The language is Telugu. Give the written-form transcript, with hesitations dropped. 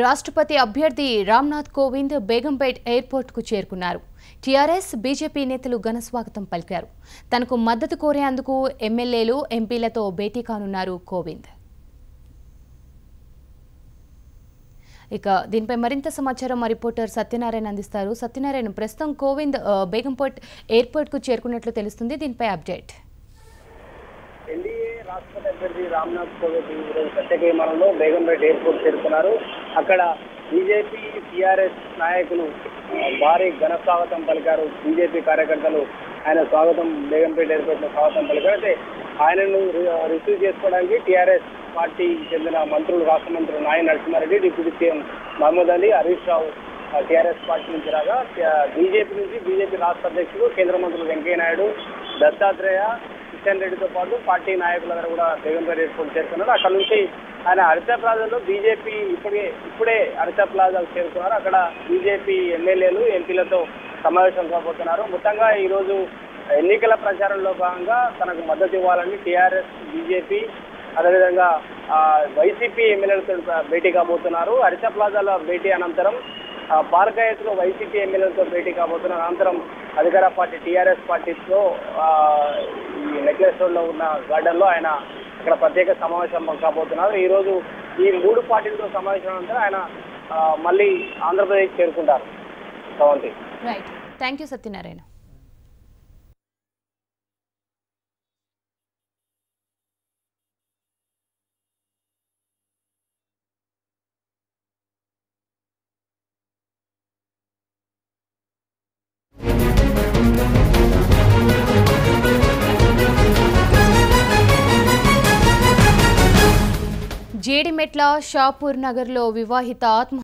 రాష్ట్రపతి అభ్యర్థి రామ్నాథ్ కోవింద్ బేగంపేట్ ఎయిర్పోర్ట్ కు చేరుకున్నారు. టీఆర్ఎస్ బీజేపీ నేతలు ఘన స్వాగతం పలికారు. తనకు మద్దతు కోరేందుకు ఎమ్మెల్యేలు ఎంపీలతో భేటీ కానున్నారు కోవింద్. ఇక దీనిపై మరింత సమాచారం మా రిపోర్టర్ సత్యనారాయణ అందిస్తారు. సత్యనారాయణ, ప్రస్తుతం కోవింద్ బేగంపేట్ ఎయిర్పోర్ట్ కు చేరుకున్నట్లు తెలుస్తుంది. దీనిపై అప్డేట్. ఎన్డీఏ రాష్ట్రపతి అభ్యర్థి రామ్నాథ్ కోవింద్ ఈరోజు ప్రత్యేక విమానంలో బేగంపేట్ ఎయిర్పోర్ట్ చేరుకున్నారు. అక్కడ బీజేపీ టీఆర్ఎస్ నాయకులు భారీ ఘన స్వాగతం పలికారు. బీజేపీ కార్యకర్తలు ఆయన స్వాగతం బేగంపేట్ ఎయిర్పోర్ట్ లో స్వాగతం పలికారు. అయితే ఆయనను రిసీవ్ చేసుకోవడానికి టీఆర్ఎస్ పార్టీ చెందిన మంత్రులు, రాష్ట్ర మంత్రులు నాయన Narasimha Reddy, deputy CM Mahmood Ali, Harish Rao TRS party నుంచి రాగా, బీజేపీ నుంచి బీజేపీ రాష్ట్ర అధ్యక్షుడు కేంద్ర మంత్రులు వెంకయ్య నాయుడు, దత్తాత్రేయ, కిషన్ రెడ్డితో పాటు పార్టీ నాయకులందరూ కూడా బేగంపేట్ ఎయిర్పోర్ట్ చేరుకున్నారు. అక్కడ నుంచి ఆయన హరిత ప్లాజాలో బీజేపీ ఇప్పుడే హరిత ప్లాజాకు చేరుకున్నారు. అక్కడ బీజేపీ ఎమ్మెల్యేలు ఎంపీలతో సమావేశం కాబోతున్నారు. మొత్తంగా ఈరోజు ఎన్నికల ప్రచారంలో భాగంగా తనకు మద్దతు ఇవ్వాలని టీఆర్ఎస్, బీజేపీ, అదేవిధంగా వైసీపీ ఎమ్మెల్యేలతో భేటీ కాబోతున్నారు. హరిత ప్లాజాలో భేటీ అనంతరం పార్కాయత్లో వైసీపీ ఎమ్మెల్యేలతో భేటీ కాబోతున్నారు. అనంతరం అధికార పార్టీ టీఆర్ఎస్ పార్టీతో ఈ నెక్లెస్ రోడ్ లో ఉన్న గార్డెన్ లో ఆయన అక్కడ ప్రత్యేక సమావేశం కాబోతున్నారు. ఈ రోజు ఈ మూడు పార్టీలతో సమావేశం అనంతరం ఆయన మళ్ళీ ఆంధ్రప్రదేశ్ చేరుకుంటారు. Right, thank you Satyanarayana. Jeedimetla Shapur నగర్లో వివాహిత